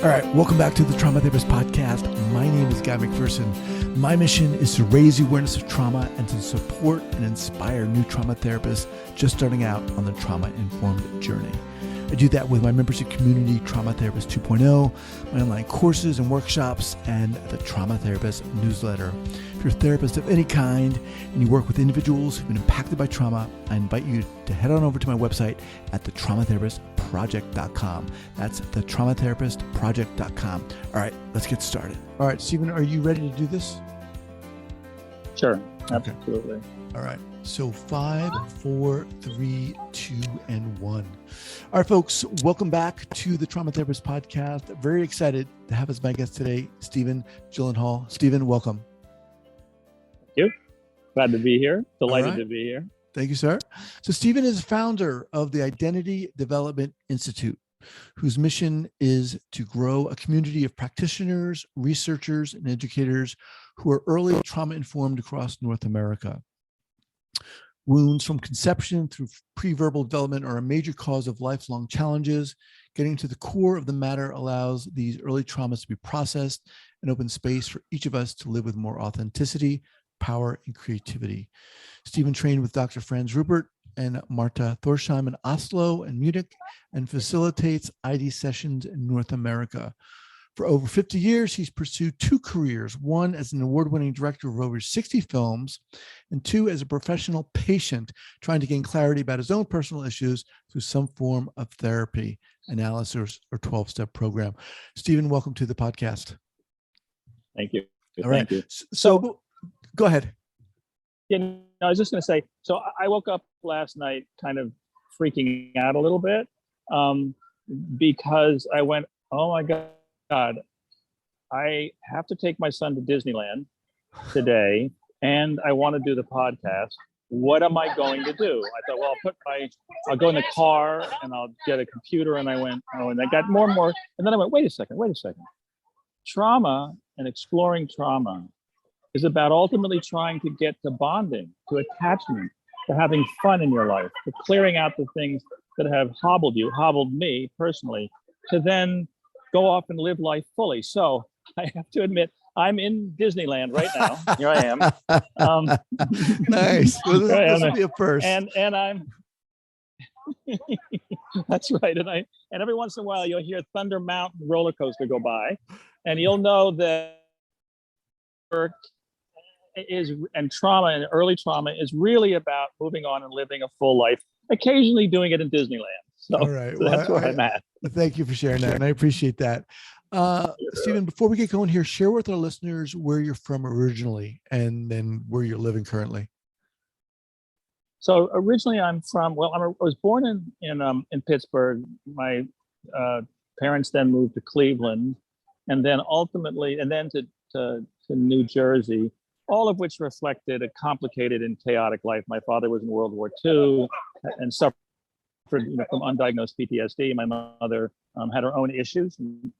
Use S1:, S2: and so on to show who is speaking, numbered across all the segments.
S1: All right, welcome back to the Trauma Therapist Podcast. My name is Guy McPherson. My mission is to raise the awareness of trauma and to support and inspire new trauma therapists just starting out on the trauma-informed journey. I do that with my membership community, Trauma Therapist 2.0, my online courses and workshops, and the Trauma Therapist newsletter. If you're a therapist of any kind and you work with individuals who've been impacted by trauma, I invite you to head on over to my website at thetraumatherapistproject.com. That's thetraumatherapistproject.com. All right, let's get started. All right, Stephen, are you ready to do this?
S2: Sure, absolutely.
S1: Okay. All right, so 5, 4, 3, 2, and 1. All right, folks, welcome back to the Trauma Therapist Podcast. Very excited to have as my guest today, Stephen Gyllenhaal. Stephen, welcome.
S2: Thank you. Glad to be here. Delighted to be here.
S1: Thank you, sir. So Stephen is founder of the Identity Development Institute, whose mission is to grow a community of practitioners, researchers, and educators who are early trauma-informed across North America. Wounds from conception through pre-verbal development are a major cause of lifelong challenges. Getting to the core of the matter allows these early traumas to be processed and open space for each of us to live with more authenticity, power, and creativity. Stephen trained with Dr. Franz Rupert and Marta Thorsheim in Oslo and Munich and facilitates ID sessions in North America. For over 50 years, he's pursued 2 careers, one as an award-winning director of over 60 films, and 2 as a professional patient trying to gain clarity about his own personal issues through some form of therapy, analysis, or 12-step program. Stephen, welcome to the podcast.
S2: Thank you.
S1: All right.
S2: Thank you.
S1: So go ahead.
S2: Yeah, I was just going to say, so I woke up last night kind of freaking out a little bit because I went, oh my God, I have to take my son to Disneyland today and I want to do the podcast. What am I going to do? I thought, well, I'll go in the car and I'll get a computer. And I went, and I got more and more. And then I went, wait a second. Trauma and exploring trauma is about ultimately trying to get to bonding, to attachment, to having fun in your life, to clearing out the things that have hobbled me personally, to then go off and live life fully. So I have to admit, I'm in Disneyland right now. Here I am.
S1: Nice. Well, this will be a first.
S2: And I'm. That's right. And every once in a while you'll hear Thunder Mountain roller coaster go by, and you'll know that work and trauma and early trauma is really about moving on and living a full life. Occasionally doing it in Disneyland. So,
S1: all right.
S2: So that's where I'm at.
S1: Thank you for sharing that, and I appreciate that. Stephen, before we get going here, share with our listeners where you're from originally and then where you're living currently.
S2: So originally I was born in Pittsburgh. My parents then moved to Cleveland and then to New Jersey, all of which reflected a complicated and chaotic life. My father was in World War II and suffered from undiagnosed PTSD. My mother had her own issues,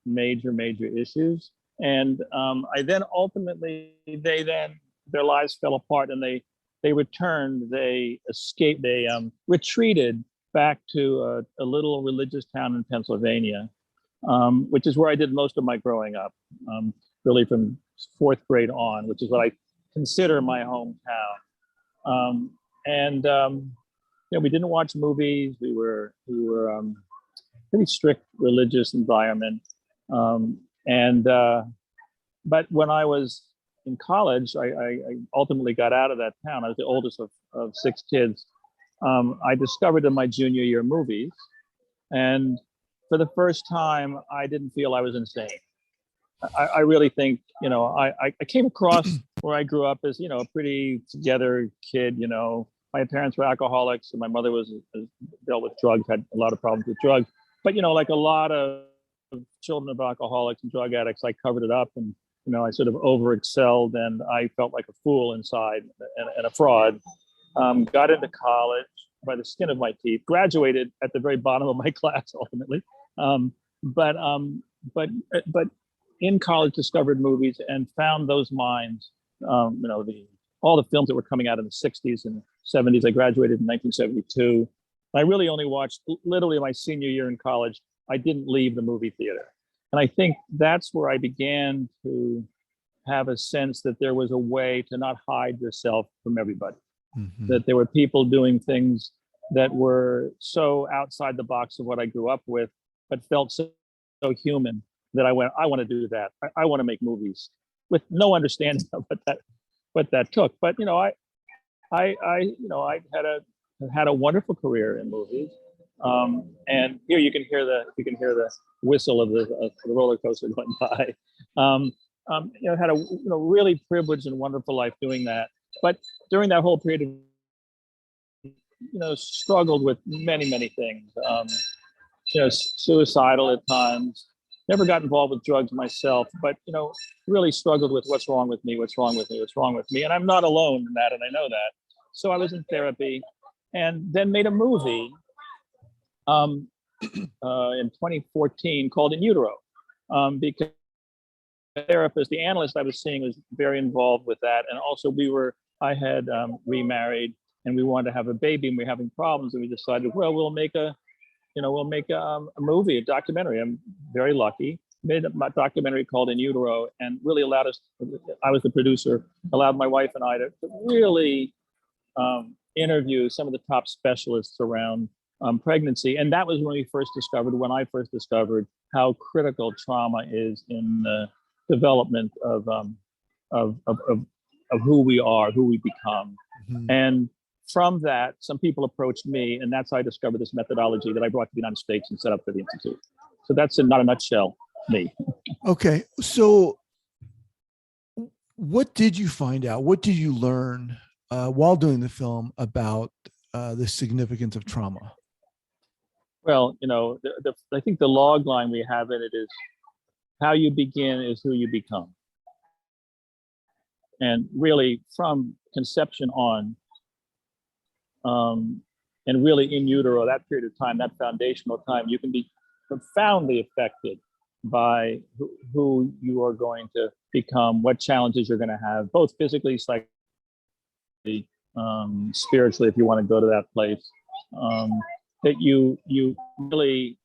S2: major issues. And I then ultimately, their lives fell apart and they returned, they escaped, they retreated back to a little religious town in Pennsylvania, which is where I did most of my growing up, really from 4th grade on, which is what I consider my hometown. We didn't watch movies. We were pretty strict religious environment. But when I was in college, I ultimately got out of that town. I was the oldest of 6 kids. I discovered in my junior year movies. And for the first time, I didn't feel I was insane. I really think, I came across where I grew up as, a pretty together kid. My parents were alcoholics and my mother dealt with drugs, had a lot of problems with drugs. But, like a lot of children of alcoholics and drug addicts, I covered it up and, I sort of over-excelled and I felt like a fool inside and a fraud. Got into college by the skin of my teeth, graduated at the very bottom of my class ultimately. But in college discovered movies and found those minds, all the films that were coming out in the 60s and 70s. I graduated in 1972. I really only watched literally my senior year in college. I didn't leave the movie theater. And I think that's where I began to have a sense that there was a way to not hide yourself from everybody, that there were people doing things that were so outside the box of what I grew up with, but felt so human that I want to do that. I want to make movies with no understanding of what that took. But I had a wonderful career in movies. And here you can hear the whistle of the roller coaster going by. Had a really privileged and wonderful life doing that. But during that whole period of struggled with many things. Suicidal at times. Never got involved with drugs myself, but really struggled with what's wrong with me, and I'm not alone in that, and I know that. So I was in therapy, and then made a movie in 2014 called In Utero, because the therapist, the analyst I was seeing, was very involved with that, and also I had remarried, and we wanted to have a baby, and we were having problems, and we decided, well, we'll make a movie, a documentary. I'm very lucky. Made a documentary called In Utero, and really allowed us. I was the producer. Allowed my wife and I to really interview some of the top specialists around pregnancy, and that was when I first discovered how critical trauma is in the development of who we are, who we become. And from that, some people approached me, and that's how I discovered this methodology that I brought to the United States and set up for the Institute. So that's in not a nutshell me.
S1: Okay, so what did you find out? What did you learn while doing the film about the significance of trauma?
S2: Well, I think the log line we have in it is, how you begin is who you become. And really, from conception on, and really in utero, that period of time, that foundational time, you can be profoundly affected by who you are going to become, what challenges you're going to have, both physically, psychologically, spiritually, if you want to go to that place. That you really,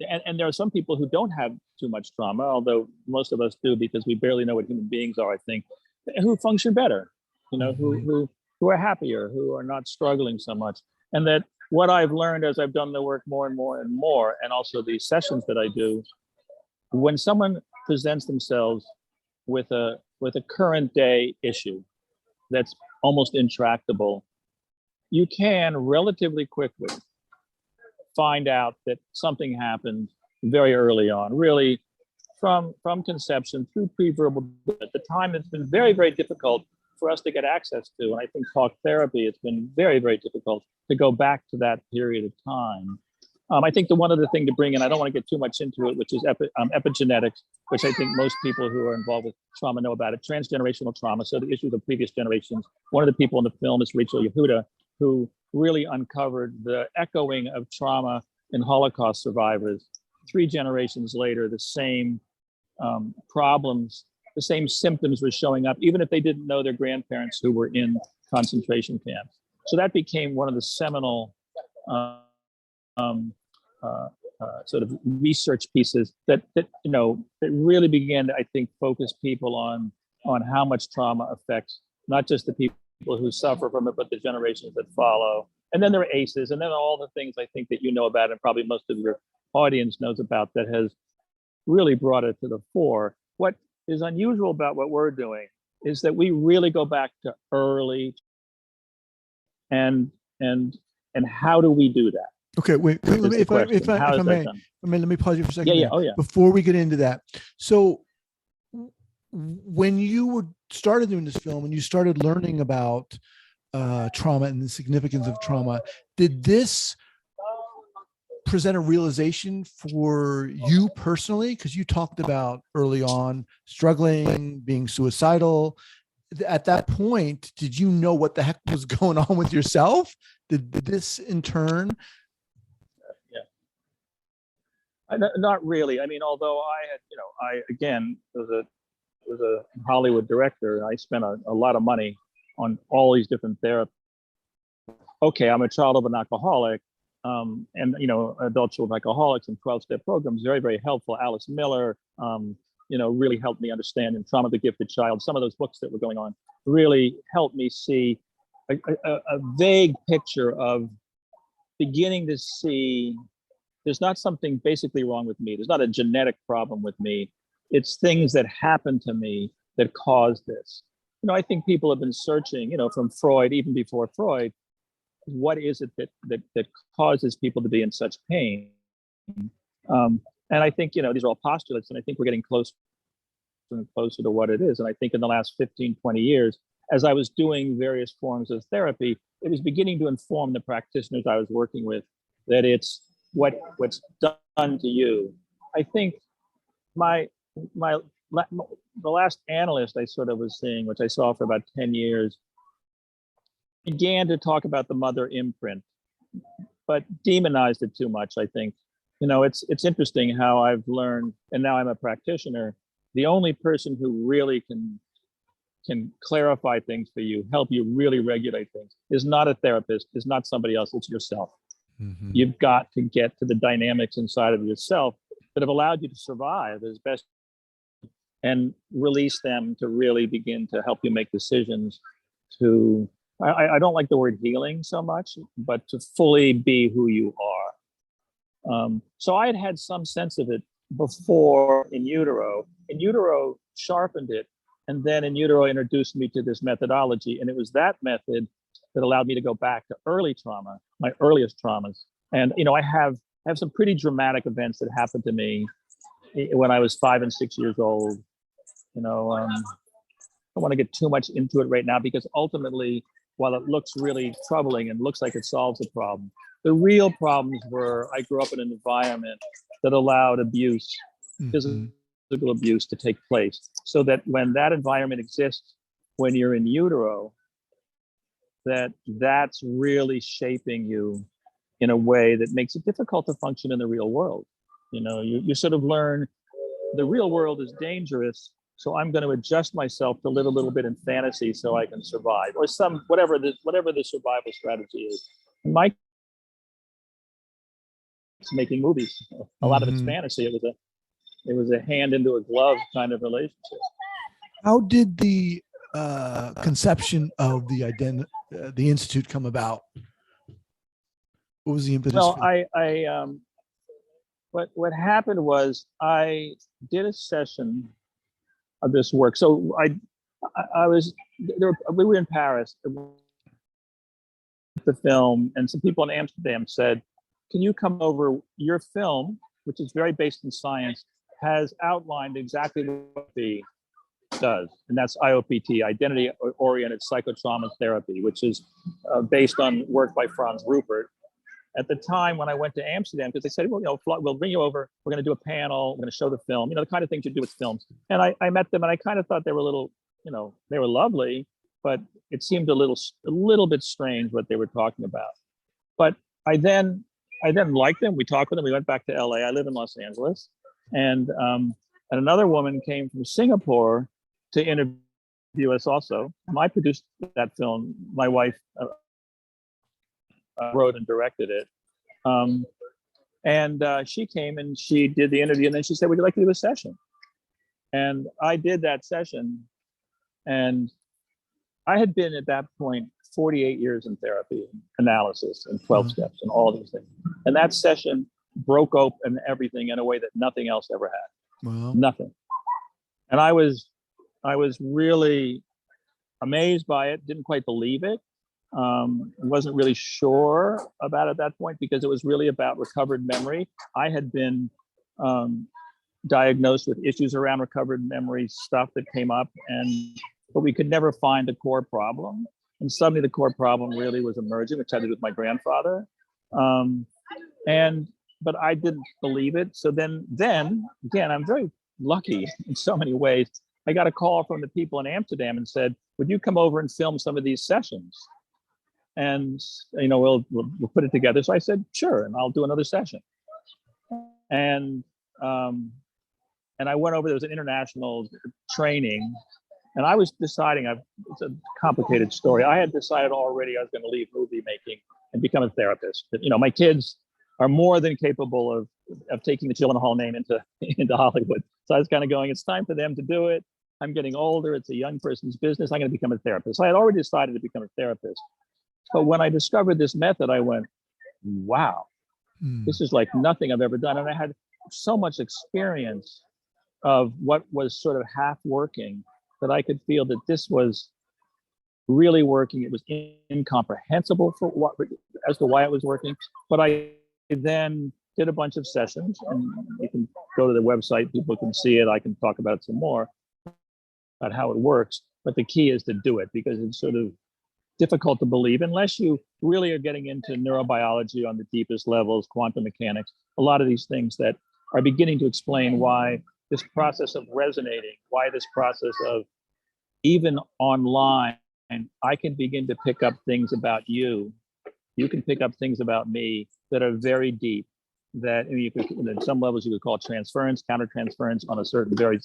S2: and there are some people who don't have too much trauma, although most of us do, because we barely know what human beings are, I think, who function better, who are happier, who are not struggling so much. And that what I've learned as I've done the work more and more and more, and also these sessions that I do, when someone presents themselves with a current day issue that's almost intractable, you can relatively quickly find out that something happened very early on, really from conception through pre-verbal. At the time, it's been very, very difficult for us to get access to. And I think talk therapy, it's been very, very difficult to go back to that period of time. I think the one other thing to bring in, I don't want to get too much into it, which is epigenetics, which I think most people who are involved with trauma know about it, transgenerational trauma. So the issues of previous generations. One of the people in the film is Rachel Yehuda, who really uncovered the echoing of trauma in Holocaust survivors. 3 generations later, the same problems, the same symptoms were showing up, even if they didn't know their grandparents who were in concentration camps. So that became one of the seminal sort of research pieces that really began to, I think, focus people on how much trauma affects not just the people who suffer from it, but the generations that follow. And then there are ACEs, and then all the things I think that you know about, and probably most of your audience knows about, that has really brought it to the fore. What is unusual about what we're doing is that we really go back to early, and how do we do that?
S1: Okay, wait. Let me, if I may, let me pause you for a second.
S2: Yeah. Oh, yeah.
S1: Before we get into that, so when you started doing this film and you started learning about trauma and the significance of trauma, did this present a realization for you personally? Because you talked about early on struggling, being suicidal. At that point, did you know what the heck was going on with yourself? Did this in turn?
S2: Not really. I mean, although I had, I again was a Hollywood director. I spent a lot of money on all these different therapies. Okay, I'm a child of an alcoholic. and adult children alcoholics and 12-step programs, very, very helpful. Alice Miller, really helped me understand, and Trauma of the Gifted Child. Some of those books that were going on really helped me see a vague picture of beginning to see there's not something basically wrong with me. There's not a genetic problem with me. It's things that happen to me that cause this. I think people have been searching, from Freud, even before Freud, what is it that causes people to be in such pain? And I think, these are all postulates, and I think we're getting closer and closer to what it is. And I think in the last 15, 20 years, as I was doing various forms of therapy, it was beginning to inform the practitioners I was working with that it's what's done to you. I think the last analyst I sort of was seeing, which I saw for about 10 years, began to talk about the mother imprint, but demonized it too much, I think. It's interesting how I've learned, and now I'm a practitioner, the only person who really can clarify things for you, help you really regulate things, is not a therapist, is not somebody else, it's yourself. Mm-hmm. You've got to get to the dynamics inside of yourself that have allowed you to survive as best and release them to really begin to help you make decisions to, I don't like the word healing so much, but to fully be who you are. So I had some sense of it before in utero. In utero sharpened it, and then in utero introduced me to this methodology, and it was that method that allowed me to go back to early trauma, my earliest traumas. And I have some pretty dramatic events that happened to me when I was 5 and 6 years old. I don't want to get too much into it right now, because ultimately, while it looks really troubling and looks like it solves the problem, the real problems were I grew up in an environment that allowed abuse, physical abuse, to take place. So that when that environment exists, when you're in utero, that's really shaping you in a way that makes it difficult to function in the real world. You sort of learn the real world is dangerous, so I'm going to adjust myself to live a little bit in fantasy so I can survive, or whatever the survival strategy is. And Mike is making movies. A lot of it's fantasy. It was a hand into a glove kind of relationship.
S1: How did the conception of the institute come about? What was the impetus?
S2: Well, what happened was I did a session of this work. So we were in Paris, the film, and some people in Amsterdam said, "Can you come over? Your film, which is very based in science, has outlined exactly what the does, and that's IOPT, Identity-Oriented Psychotrauma Therapy, which is based on work by Franz Rupert." At the time when I went to Amsterdam, because they said, well, we'll bring you over, we're going to do a panel, we're going to show the film, the kind of things you do with films. And I met them, and I kind of thought they were a little, they were lovely, but it seemed a little bit strange what they were talking about. But I then liked them. We talked with them. We went back to LA. I live in Los Angeles, and another woman came from Singapore to interview us also. I produced that film. My wife wrote and directed it. And she came and she did the interview, and then she said, "Would you like to do a session?" And I did that session. And I had been at that point 48 years in therapy, analysis, and 12 steps, and all these things. And that session broke open everything in a way that nothing else ever had. Wow. Nothing. And I was really amazed by it, didn't quite believe it. Wasn't really sure about it at that point, because it was really about recovered memory. I had been diagnosed with issues around recovered memory stuff that came up, but we could never find a core problem. And suddenly the core problem really was emerging, which had to do with my grandfather. But I didn't believe it. So then again, I'm very lucky in so many ways. I got a call from the people in Amsterdam and said, "Would you come over and film some of these sessions? And we'll put it together." So I said, "Sure," and I'll do another session. And I went over. There was an international training, And I was deciding, it's a complicated story. I had decided already I was going to leave movie making and become a therapist. But, you know, my kids are more than capable of taking the Gyllenhaal name into Hollywood. So I was kind of going, it's time for them to do it. I'm getting older. It's a young person's business. I'm going to become a therapist. So I had already decided to become a therapist. But when I discovered this method, I went, wow, this is like nothing I've ever done. And I had so much experience of what was sort of half working that I could feel that this was really working. It was incomprehensible as to why it was working. But I then did a bunch of sessions, and you can go to the website, people can see it. I can talk about it some more, about how it works. But the key is to do it, because it's sort of difficult to believe unless you really are getting into neurobiology on the deepest levels, quantum mechanics, a lot of these things that are beginning to explain why this process of resonating, why this process of even online, I can begin to pick up things about you. You can pick up things about me that are very deep, that you could, at some levels you could call transference, countertransference on a certain very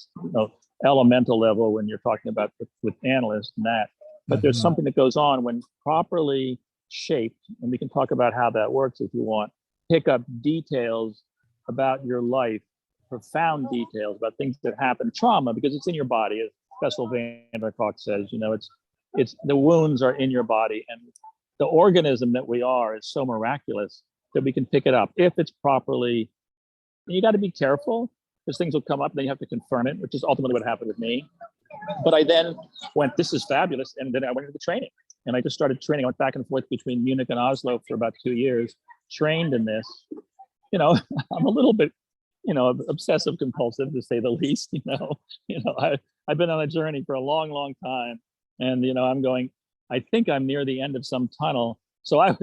S2: elemental level when you're talking about with analysts and that. But there's something that goes on when properly shaped, and we can talk about how that works if you want, pick up details about your life, profound details about things that happen, trauma, because it's in your body, as Bessel van der Kolk says, you know, it's the wounds are in your body, and the organism that we are is so miraculous that we can pick it up if it's properly. You got to be careful, because things will come up and then you have to confirm it, which is ultimately what happened with me. But I then went, this is fabulous. And then I went into the training, and I just started training. I went back and forth between Munich and Oslo for about 2 years, trained in this. You know, I'm a little bit, obsessive compulsive, to say the least. I've been on a journey for a long, long time. And, I'm going, I think I'm near the end of some tunnel. So I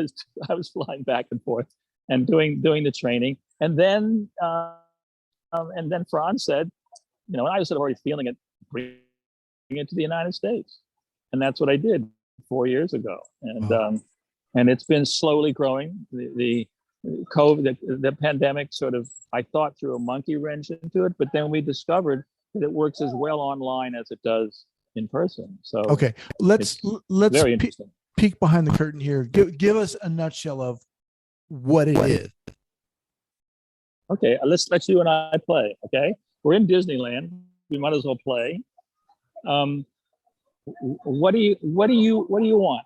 S2: was flying back and forth and doing the training. And then Franz said, and I was sort of already feeling it, bring it to the United States. And that's what I did 4 years ago. And wow. And it's been slowly growing. The COVID, the pandemic sort of, I thought, threw a monkey wrench into it, but then we discovered that it works as well online as it does in person. So
S1: okay, let's
S2: very interesting.
S1: Peek behind the curtain here. Give us a nutshell of what it is.
S2: Okay, let's you and I play. Okay, we're in Disneyland. We might as well play. What do you want?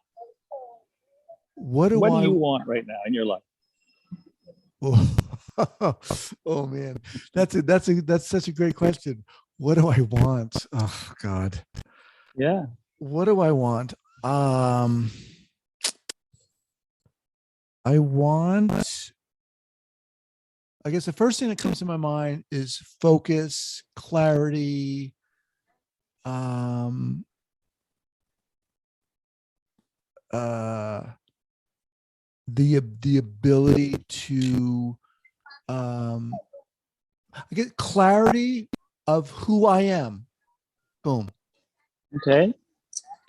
S2: What do you want right now in your life?
S1: Oh man, that's such a great question. What do I want? Oh God.
S2: Yeah.
S1: What do I want? I guess the first thing that comes to my mind is focus, clarity, the ability to I get clarity of who I am. Boom.
S2: Okay.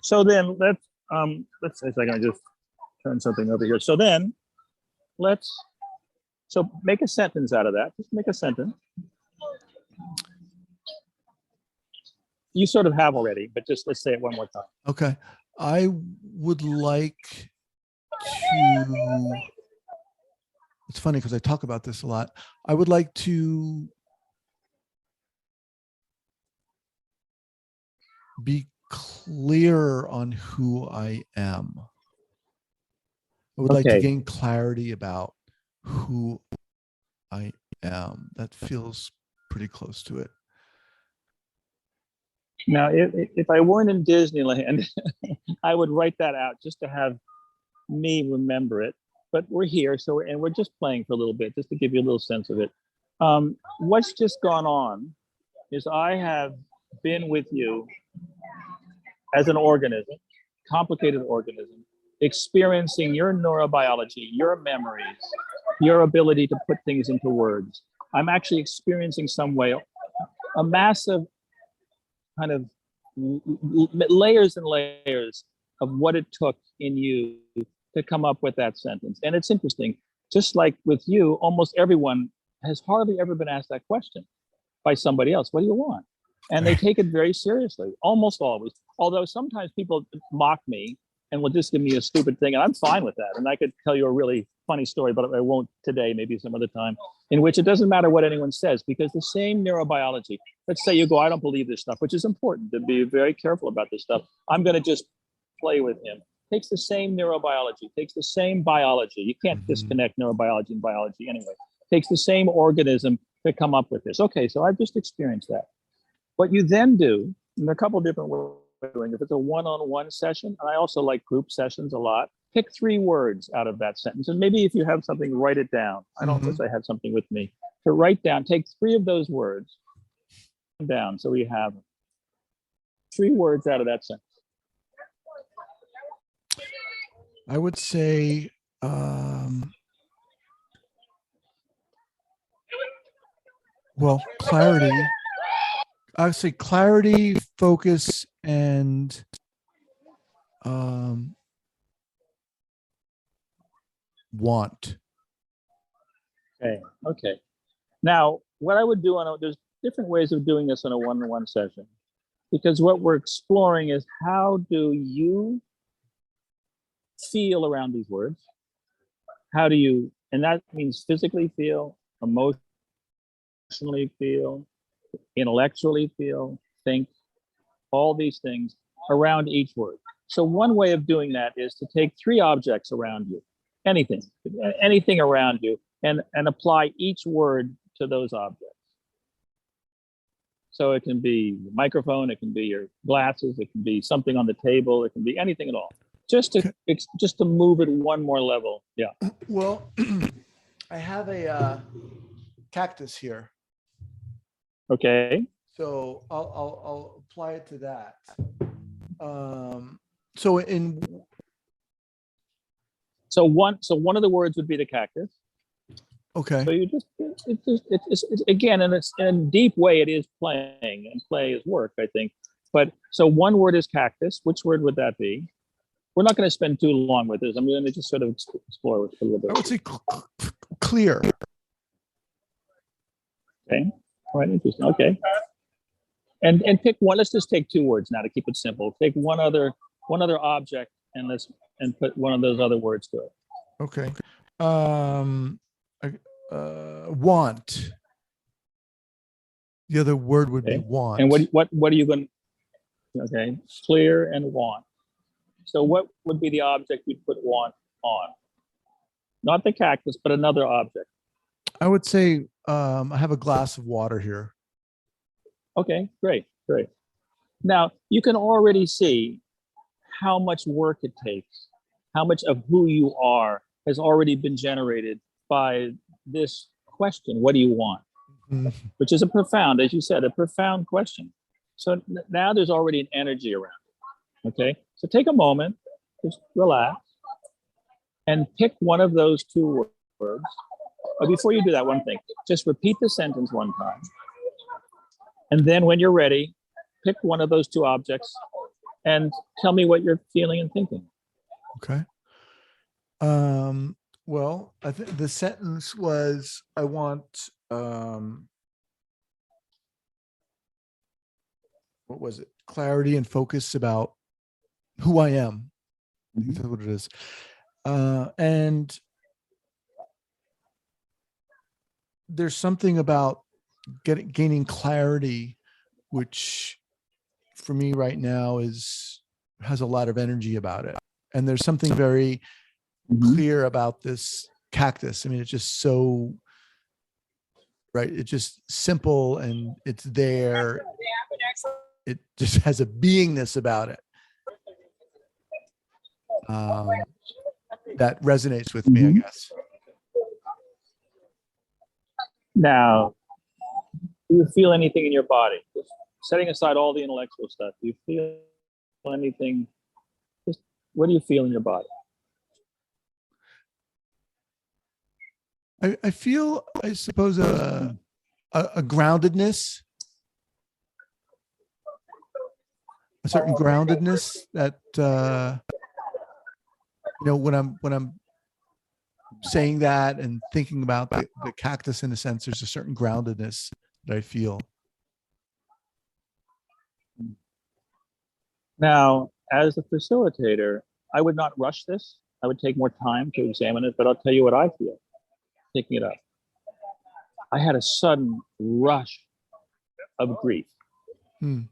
S2: So then let's say a second, I just turn something over here. So then so make a sentence out of that. Just make a sentence. You sort of have already, but just let's say it one more time.
S1: Okay. I would like to, it's funny because I talk about this a lot. I would like to be clear on who I am. I would like to gain clarity about who I am. That feels pretty close to it.
S2: Now, if I weren't in Disneyland, I would write that out just to have me remember it. But we're here, and we're just playing for a little bit, just to give you a little sense of it. What's just gone on is I have been with you as an organism, complicated organism, experiencing your neurobiology, your memories, your ability to put things into words. I'm actually experiencing some way a massive kind of layers and layers of what it took in you to come up with that sentence. And it's interesting, just like with you, almost everyone has hardly ever been asked that question by somebody else. What do you want? and they take it very seriously, almost always. Although sometimes people mock me and will just give me a stupid thing, and I'm fine with that. And I could tell you a really funny story, but I won't today, maybe some other time, in which it doesn't matter what anyone says, because the same neurobiology, let's say you go, I don't believe this stuff, which is important to be very careful about this stuff. I'm going to just play with him. Takes the same neurobiology, takes the same biology. You can't disconnect neurobiology and biology anyway. Takes the same organism to come up with this. Okay, so I've just experienced that. What you then do, and there are a couple of different ways of doing it. If it's a one-on-one session, and I also like group sessions a lot, pick 3 words out of that sentence. And maybe if you have something, write it down. I don't know if I have something with me. To write down, take 3 of those words down so we have 3 words out of that sentence.
S1: I would say well, clarity. I would say clarity, focus, and want.
S2: Okay. Now, what I would do there's different ways of doing this in a one-on-one session, because what we're exploring is how do you feel around these words? How do you, and that means physically feel, emotionally feel, intellectually feel, think, all these things around each word. So one way of doing that is to take 3 objects around you, anything around you, and apply each word to those objects. So it can be the microphone, it can be your glasses, it can be something on the table, it can be anything at all. Just to move it one more level. Yeah.
S1: Well, I have a cactus here.
S2: Okay.
S1: So I'll apply it to that. So
S2: one of the words would be the cactus.
S1: Okay.
S2: So you it's again, and it's in a deep way, it is playing, and play is work, I think. But so one word is cactus. Which word would that be? We're not going to spend too long with this. I'm going to just sort of explore with a little bit.
S1: I would say clear.
S2: Okay. All right. Interesting. Okay. And pick one. Let's just take 2 words now to keep it simple. Take one other object and put one of those other words to it.
S1: Okay. Want. The other word would be want.
S2: And what are you going to? Okay. Clear and want. So what would be the object you'd put want on? Not the cactus, but another object.
S1: I would say I have a glass of water here.
S2: Okay, great. Now, you can already see how much work it takes, how much of who you are has already been generated by this question, what do you want? Which is a profound, as you said, a profound question. So now there's already an energy around it, okay? So take a moment, just relax, and pick one of those 2 words. But before you do that, one thing, just repeat the sentence one time. And then when you're ready, pick one of those 2 objects and tell me what you're feeling and thinking.
S1: Okay. Well, I think the sentence was, I want, what was it? Clarity and focus about who I am. I think that's what it is. And there's something about gaining clarity, which for me right now has a lot of energy about it. And there's something very clear about this cactus. I mean, it's just so, right? It's just simple and it's there. It just has a beingness about it that resonates with me, I guess.
S2: Now, do you feel anything in your body? Just setting aside all the intellectual stuff, do you feel anything? Just what do you feel in your body?
S1: I feel, I suppose, a groundedness, a certain groundedness that when I'm saying that and thinking about the cactus in a sense, there's a certain groundedness that I feel.
S2: Now, as a facilitator, I would not rush this. I would take more time to examine it, but I'll tell you what I feel picking it up. I had a sudden rush of grief,
S1: Hmm.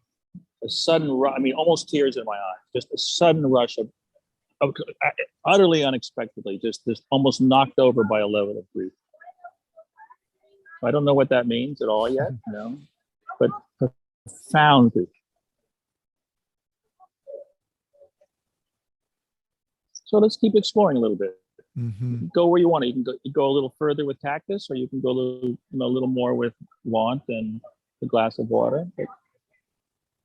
S2: a sudden rush, I mean, almost tears in my eyes, just a sudden rush of utterly unexpectedly, just almost knocked over by a level of grief. I don't know what that means at all yet, but profound grief. So let's keep exploring a little bit.
S1: Mm-hmm.
S2: Go where you want to. You can go a little further with cactus, or you can go a little more with want and a glass of water. But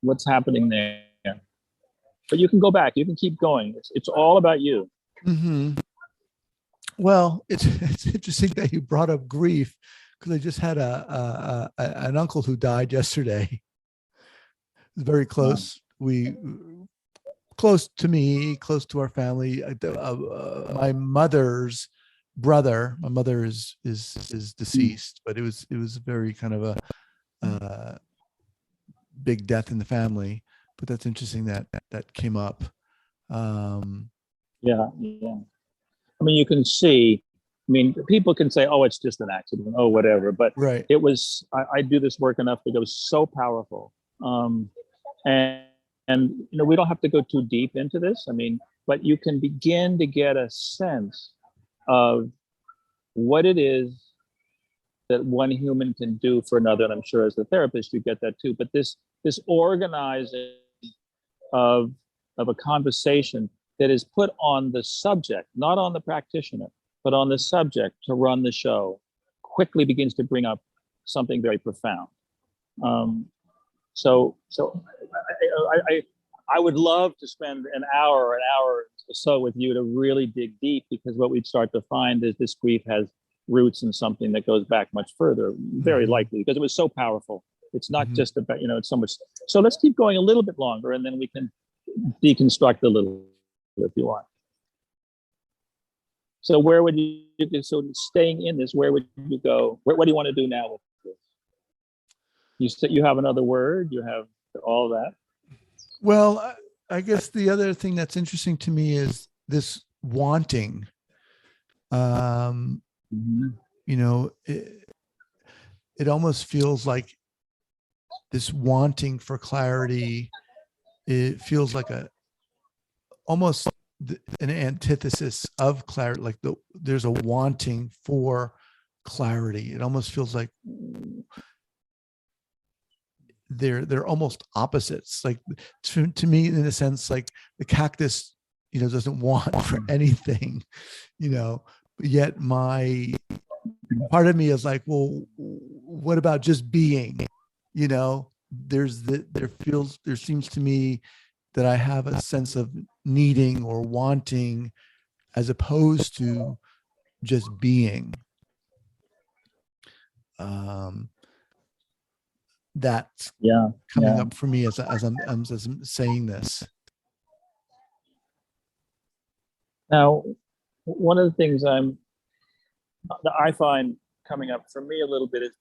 S2: what's happening there? But you can go back. You can keep going. It's all about you.
S1: Mm-hmm. Well, it's interesting that you brought up grief, because I just had an uncle who died yesterday. Very close. We close to me, close to our family. My mother's brother. My mother is deceased, but it was very kind of a big death in the family. But that's interesting that came up.
S2: Yeah. I mean, you can see. I mean, people can say, "Oh, it's just an accident," oh, whatever. But
S1: right.
S2: It was. I do this work enough that it was so powerful. And we don't have to go too deep into this. I mean, but you can begin to get a sense of what it is that one human can do for another. And I'm sure as a therapist, you get that too. But this organizing of a conversation that is put on the subject, not on the practitioner, but on the subject to run the show, quickly begins to bring up something very profound. So I would love to spend an hour or so with you to really dig deep, because what we'd start to find is this grief has roots in something that goes back much further, very likely, because it was so powerful. It's not just about, it's so much. So let's keep going a little bit longer, and then we can deconstruct a little if you want. So where would you, so staying in this, where would you go? What do you want to do now with this? You said you have another word, you have all that.
S1: Well, I guess the other thing that's interesting to me is this wanting. It almost feels like this wanting for clarity. It feels like almost an antithesis of clarity. Like there's a wanting for clarity. It almost feels like they're almost opposites. Like to me, in a sense, like the cactus, doesn't want for anything, but yet my part of me is like, well, what about just being? There seems to me that I have a sense of needing or wanting as opposed to just being. That's coming up for me as I'm saying this.
S2: Now, one of the things I find coming up for me a little bit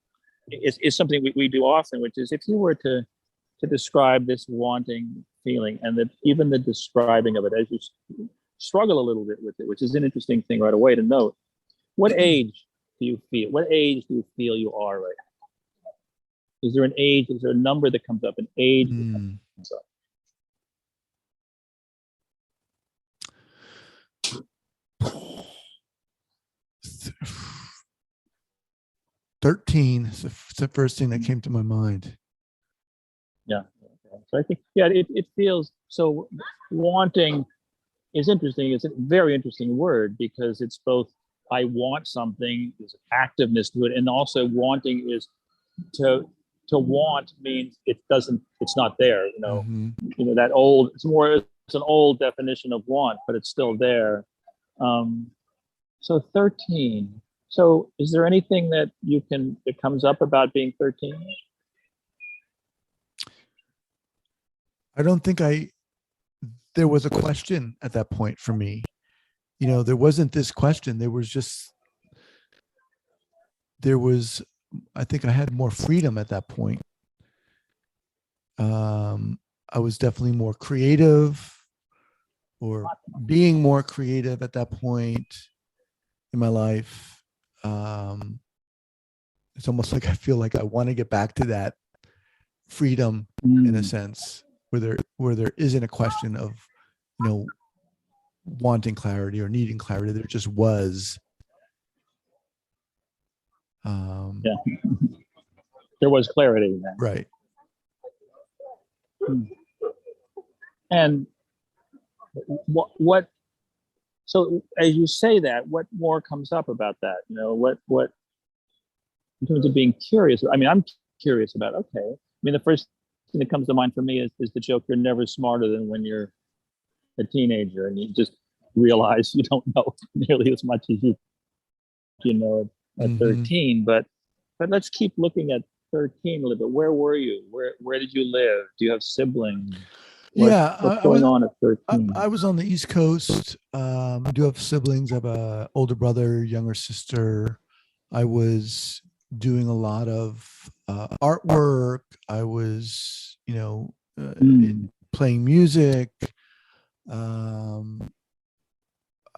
S2: is something we do often, which is if you were to describe this wanting feeling, and that even the describing of it, as you struggle a little bit with it, which is an interesting thing right away to note. What age do you feel? What age do you feel you are right now? Is there an age? Is there a number that comes up? An age that comes up?
S1: 13 is the first thing that came to my mind.
S2: Yeah. So I think, it feels so. Wanting is interesting. It's a very interesting word, because it's both I want something, there's activeness to it, and also wanting is to want means it's not there. That old, it's an old definition of want, but it's still there. So 13. So is there anything that comes up about being 13?
S1: I don't think there was a question at that point for me. There wasn't this question. I think I had more freedom at that point. I was definitely more creative, or being more creative at that point in my life. It's almost like I feel like I want to get back to that freedom in a sense, where there isn't a question of, wanting clarity or needing clarity. There just was.
S2: Yeah. There was clarity then.
S1: Right.
S2: And what so as you say that, what more comes up about that? What in terms of being curious? I mean, I'm curious about, okay. I mean, the first thing that comes to mind for me is the joke, you're never smarter than when you're a teenager and you just realize you don't know nearly as much as you know at 13. But let's keep looking at 13 a little bit. Where were you? Where did you live? Do you have siblings? What's going on at 13?
S1: I was on the East Coast. I do have siblings. I have a older brother, younger sister. I was doing a lot of artwork. I was, playing music. I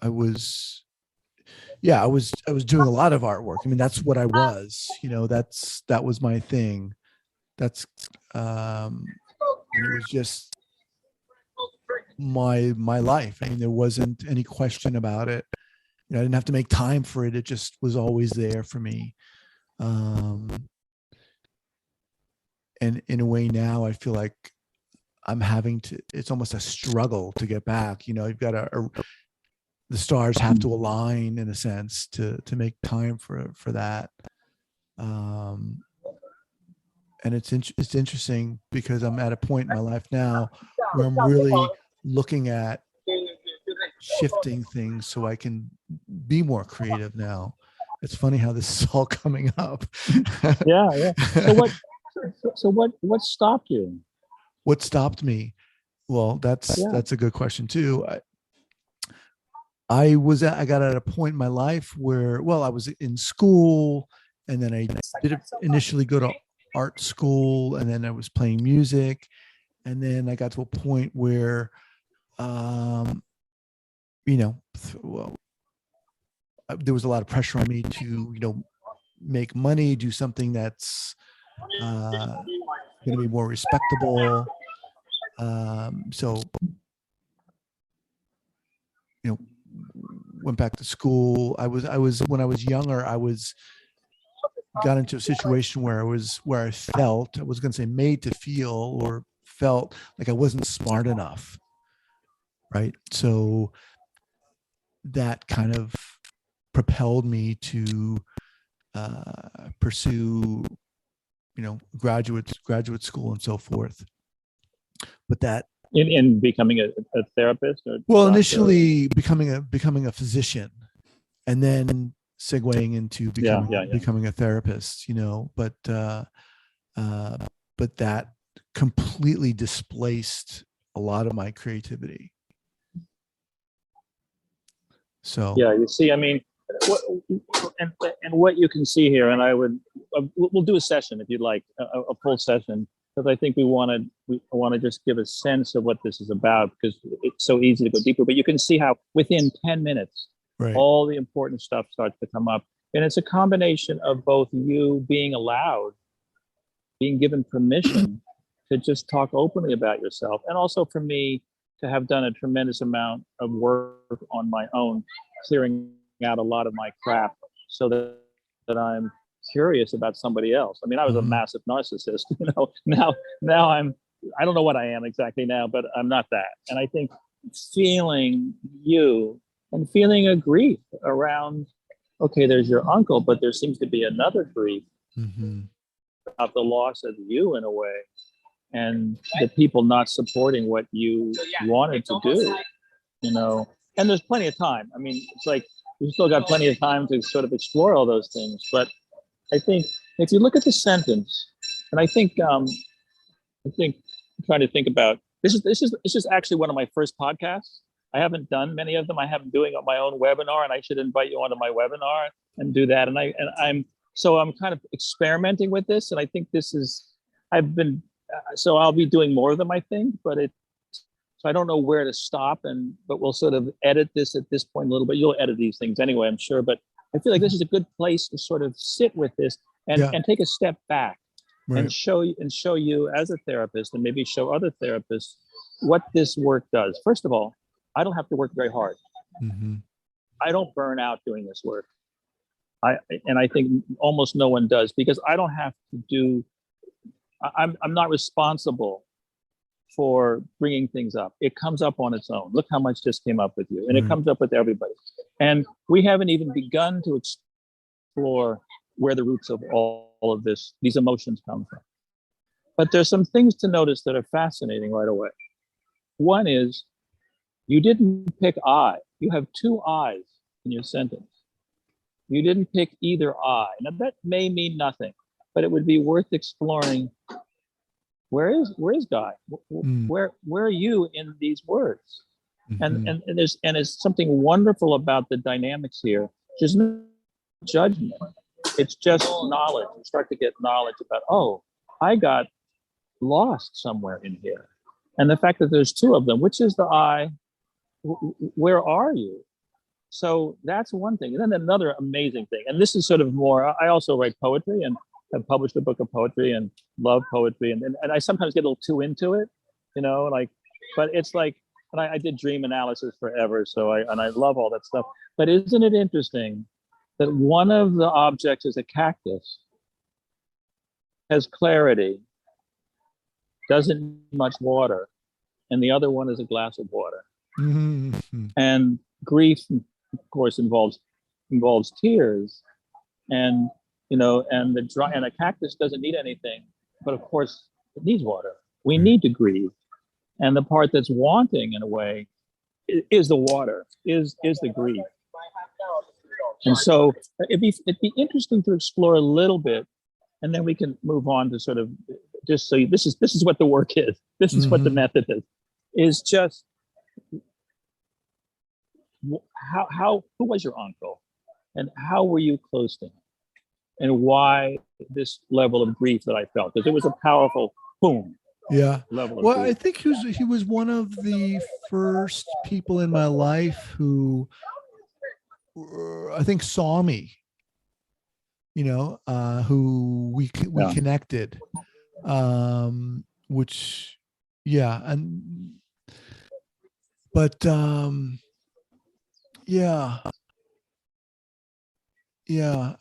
S1: was doing a lot of artwork. I mean, that's what I was. That was my thing. That's it was just my life. I mean, there wasn't any question about it. I didn't have to make time for it. It just was always there for me. And in a way now I feel like I'm having to, it's almost a struggle to get back. You've got the stars have to align in a sense to make time for that. And it's interesting because I'm at a point in my life now where I'm really looking at shifting things so I can be more creative now. It's funny how this is all coming up.
S2: Yeah. So what stopped you?
S1: What stopped me? Well, that's a good question too. I got at a point in my life where, I was in school, and then I did initially go to art school, and then I was playing music, and then I got to a point where, there was a lot of pressure on me to, make money, do something that's going to be more respectable. So, went back to school. I was when I was younger, got into a situation where I felt, I was going to say made to feel, or felt like I wasn't smart enough. Right. So that kind of propelled me to pursue, graduate school and so forth. But that
S2: in becoming a therapist, or
S1: initially becoming a physician, and then segueing into becoming a therapist, but that completely displaced a lot of my creativity. So
S2: you see, I mean, what you can see here, and we'll do a session if you'd like, a full session, because I think we want to just give a sense of what this is about, because it's so easy to go deeper. But you can see how within 10 minutes,
S1: right,
S2: all the important stuff starts to come up. And it's a combination of both you being allowed, being given permission to just talk openly about yourself, and also for me to have done a tremendous amount of work on my own, clearing out a lot of my crap so that I'm curious about somebody else. I mean, I was a massive narcissist, now I don't know what I am exactly now, but I'm not that. And I think feeling you and feeling a grief around, okay, there's your uncle, but there seems to be another grief about the loss of you in a way, and the people not supporting what you wanted to do, and there's plenty of time. I mean, it's like, we've still got plenty of time to sort of explore all those things. But I think if you look at the sentence, and I think I'm trying to think about, this is actually one of my first podcasts. I haven't done many of them. I haven't doing my own webinar, and I should invite you onto my webinar and do that. I'm kind of experimenting with this, and I think so I'll be doing more of them, I think, but so I don't know where to stop, but we'll sort of edit this at this point a little bit. You'll edit these things anyway, I'm sure, but I feel like this is a good place to sort of sit with this and take a step back and show you as a therapist, and maybe show other therapists what this work does. First of all, I don't have to work very hard.
S1: Mm-hmm.
S2: I don't burn out doing this work. And I think almost no one does, because I don't have to do, I'm not responsible for bringing things up. It comes up on its own. Look how much just came up with you, and it comes up with everybody. And we haven't even begun to explore where the roots of all of these emotions come from. But there's some things to notice that are fascinating right away. One is, you didn't pick I. You have two I's in your sentence. You didn't pick either I. Now that may mean nothing, but it would be worth exploring. Where is Guy? Where are you in these words?
S1: Mm-hmm.
S2: And there's something wonderful about the dynamics here. There's no judgment. It's just knowledge. You start to get knowledge about, oh, I got lost somewhere in here. And the fact that there's two of them, which is the I, where are you? So that's one thing. And then another amazing thing, and this is sort of more, I also write poetry and have published a book of poetry and love poetry. And I sometimes get a little too into it, but it's like, and I did dream analysis forever. So I love all that stuff. But isn't it interesting that one of the objects is a cactus, has clarity, doesn't need much water, and the other one is a glass of water.
S1: Mm-hmm.
S2: And grief, of course, involves tears, and and a cactus doesn't need anything, but of course it needs water. We need to grieve, and the part that's wanting, in a way, is the water, is the grief. And so it'd be interesting to explore a little bit, and then we can move on to sort of just so this is what the work is. This is what the method is just. Who was your uncle, and how were you close to him, and why this level of grief that I felt? Because it was a powerful boom.
S1: Yeah.
S2: Level of
S1: well,
S2: grief.
S1: I think he was one of the first people in my life who I think saw me. Who we connected, which, yeah, I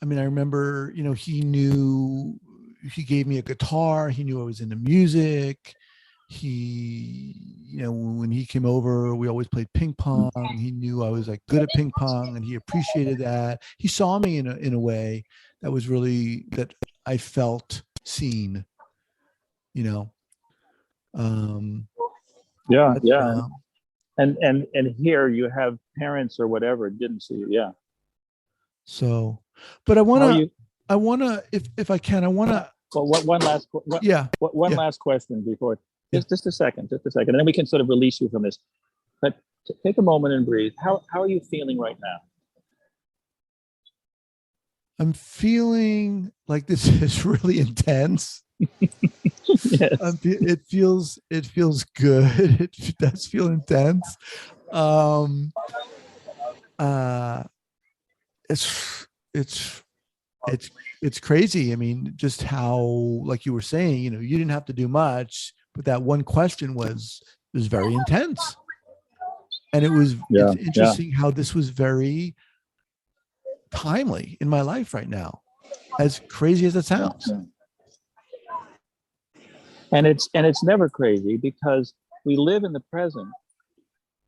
S1: mean, I remember, he gave me a guitar. He knew I was into music. When he came over, we always played ping pong. He knew I was like good at ping pong, and he appreciated that. He saw me in a way that was really, that I felt seen,
S2: And here you have parents or whatever didn't see you. Yeah.
S1: So, but I want to, if I can, I want to.
S2: Well, one last question before, just a second, and then we can sort of release you from this. But take a moment and breathe. How are you feeling right now?
S1: I'm feeling like this is really intense.
S2: Yes.
S1: It feels good. It does feel intense. It's crazy. I mean, just how, like you were saying, you didn't have to do much, but that one question was very intense. And it's interesting how this was very timely in my life right now, as crazy as it sounds.
S2: And it's never crazy, because we live in the present.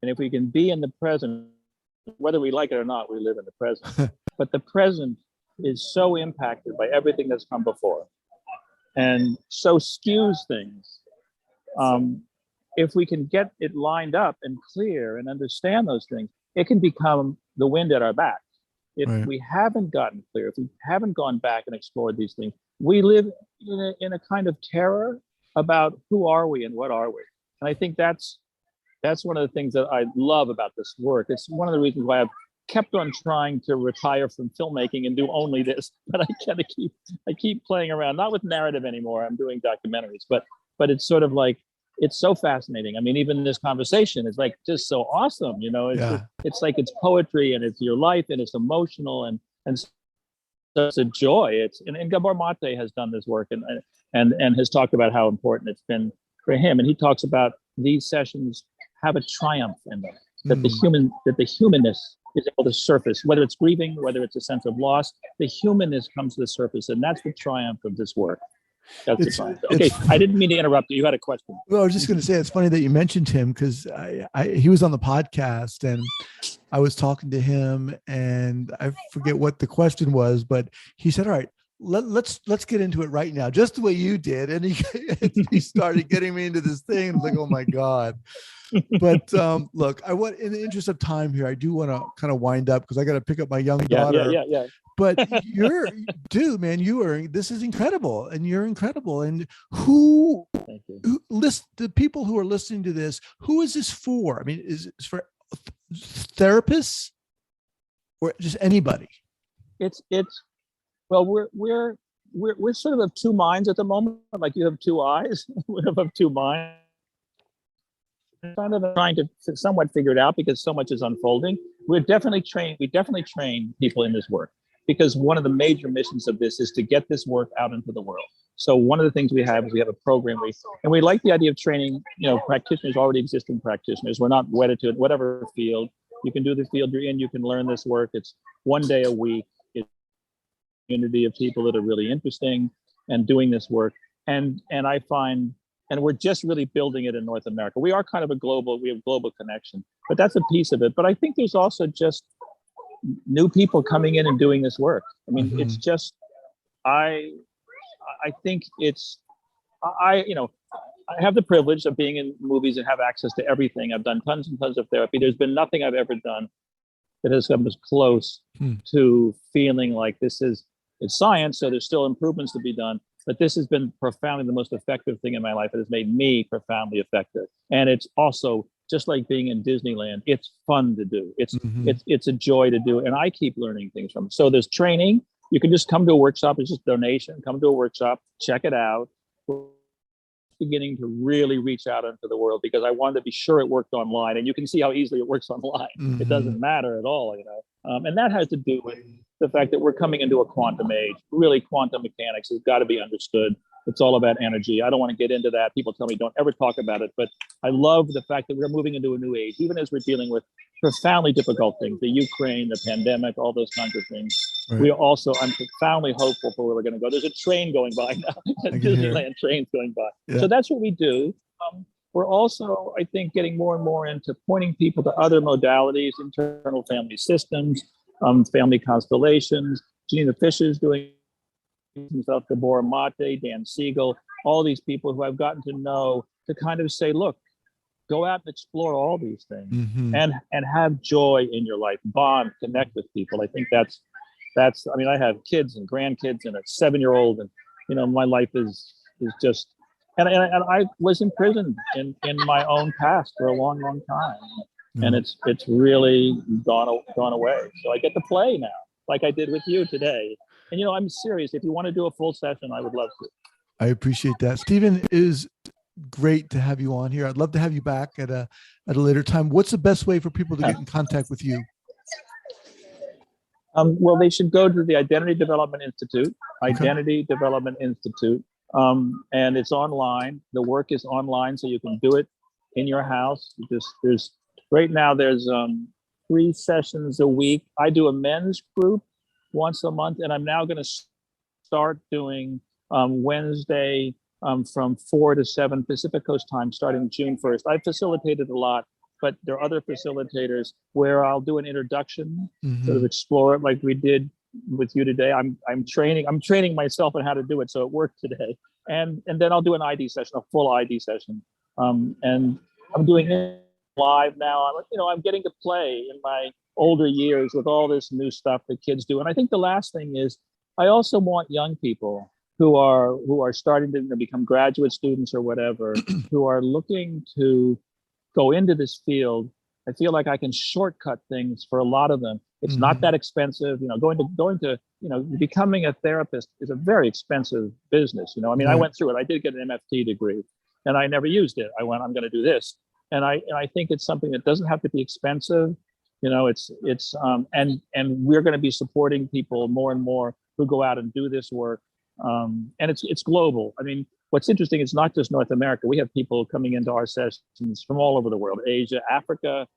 S2: And if we can be in the present, whether we like it or not, we live in the present. But the present is so impacted by everything that's come before, and so skews things. If we can get it lined up and clear and understand those things, it can become the wind at our back. If we haven't gotten clear, if we haven't gone back and explored these things, we live in a kind of terror about who are we and what are we. And I think that's one of the things that I love about this work. It's one of the reasons why I've kept on trying to retire from filmmaking and do only this, but I keep playing around, not with narrative anymore. I'm doing documentaries, but but it's sort of like, it's so fascinating. I mean, even this conversation is like just so awesome, you know. It's like it's poetry, and it's your life, and it's emotional, and so it's a joy. And Gabor Mate has done this work, and has talked about how important it's been for him. And he talks about these sessions have a triumph in them, that the humanness is able to surface, whether it's grieving, whether it's a sense of loss, the humanness comes to the surface, and that's the triumph of this work. That's the triumph. Okay, I didn't mean to interrupt you. You had a question.
S1: Well, I was just going to say, it's funny that you mentioned him, because he was on the podcast, and I was talking to him, and I forget what the question was, but he said, all right, let's get into it right now, just the way you did. And he started getting me into this thing. And I was like, oh my God. But look, in the interest of time here, I do want to kind of wind up, because I got to pick up my young daughter.
S2: Yeah.
S1: But this is incredible, and you're incredible. And the people who are listening to this, who is this for? I mean, is it for therapists or just anybody?
S2: Well, we're sort of two minds at the moment. Like you have two eyes, we have two minds. Kind of trying to somewhat figure it out, because so much is unfolding. We definitely train people in this work, because one of the major missions of this is to get this work out into the world. So one of the things we have is we have a program, and we like the idea of training, practitioners, already existing practitioners. We're not wedded to it, whatever field. You can do the field you're in, you can learn this work. It's one day a week. It's a community of people that are really interesting and doing this work. And I find, and we're just really building it in North America. We are kind of we have global connection, but that's a piece of it. But I think there's also just new people coming in and doing this work. I mean, it's just, I think I have the privilege of being in movies and have access to everything. I've done tons and tons of therapy. There's been nothing I've ever done that has come as close to feeling like it's science, so there's still improvements to be done. But this has been profoundly the most effective thing in my life. It has made me profoundly effective. And it's also just like being in Disneyland. It's fun to do. It's a joy to do. And I keep learning things from it. So there's training. You can just come to a workshop. It's just donation. Come to a workshop, check it out. We're beginning to really reach out into the world, because I wanted to be sure it worked online. And you can see how easily it works online. It doesn't matter at all, and that has to do with the fact that we're coming into a quantum age. Really, quantum mechanics has got to be understood. It's all about energy. I don't want to get into that. People tell me don't ever talk about it, but I love the fact that we're moving into a new age, even as we're dealing with profoundly difficult things, the Ukraine, the pandemic, all those kinds of things. Right. I'm profoundly hopeful for where we're going to go. There's a train going by now, Disneyland trains going by. Yeah. So that's what we do. We're also, I think, getting more and more into pointing people to other modalities, internal family systems, family constellations. Gina Fisher's doing himself, Gabor Mate, Dan Siegel, all these people who I've gotten to know, to kind of say, look, go out and explore all these things and have joy in your life, bond, connect with people. I think that's, I mean, I have kids and grandkids and a 7-year-old, and my life is just, and I was imprisoned in my own past for a long, long time. And it's really gone away. So I get to play now, like I did with you today. And, I'm serious. If you want to do a full session, I would love to.
S1: I appreciate that. Stephen, it is great to have you on here. I'd love to have you back at a later time. What's the best way for people to get in contact with you?
S2: Well, they should go to the Identity Development Institute, Development Institute. And it's online. The work is online, so you can do it in your house. Right now there's 3 sessions a week. I do a men's group once a month, and I'm now going to start doing Wednesday from 4 to 7 Pacific Coast time starting June 1st. I've facilitated a lot, but there are other facilitators where I'll do an introduction, sort of explore it like we did with you today. I'm training myself on how to do it, so it worked today. And then I'll do an ID session, a full ID session. And I'm doing it live now. I'm getting to play in my older years with all this new stuff that kids do. And I think the last thing is, I also want young people who are starting to become graduate students or whatever, who are looking to go into this field. I feel like I can shortcut things for a lot of them. It's not that expensive. Going to becoming a therapist is a very expensive business. I mean, I went through it. I did get an MFT degree, and I never used it. I went, I'm going to do this. And I think it's something that doesn't have to be expensive. And we're going to be supporting people more and more who go out and do this work. And it's global. I mean, what's interesting, it's not just North America. We have people coming into our sessions from all over the world, Asia, Africa,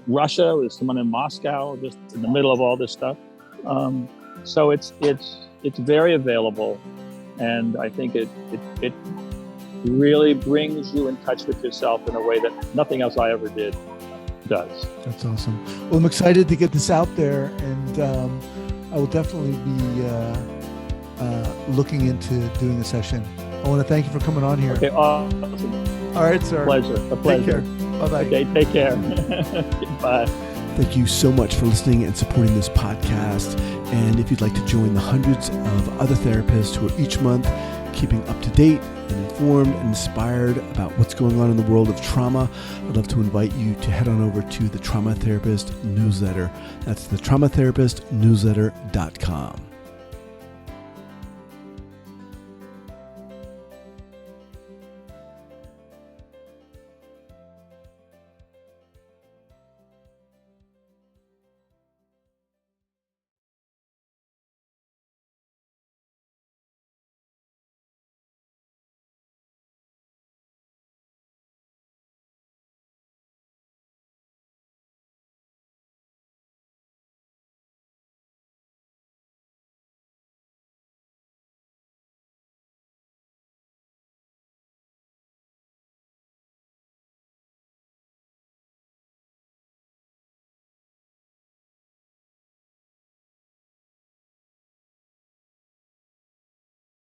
S2: Russia. There's someone in Moscow, just in the middle of all this stuff. So it's very available. And I think it really brings you in touch with yourself in a way that nothing else I ever did does.
S1: That's awesome. Well, I'm excited to get this out there, and I will definitely be looking into doing a session. I want to thank you for coming on here.
S2: Okay, awesome.
S1: All right, sir.
S2: A pleasure.
S1: Take care. Bye-bye.
S2: Okay, take care. Bye.
S1: Thank you so much for listening and supporting this podcast. And if you'd like to join the hundreds of other therapists who are each month keeping up to date and informed and inspired about what's going on in the world of trauma, I'd love to invite you to head on over to the Trauma Therapist newsletter. That's the traumatherapistnewsletter.com.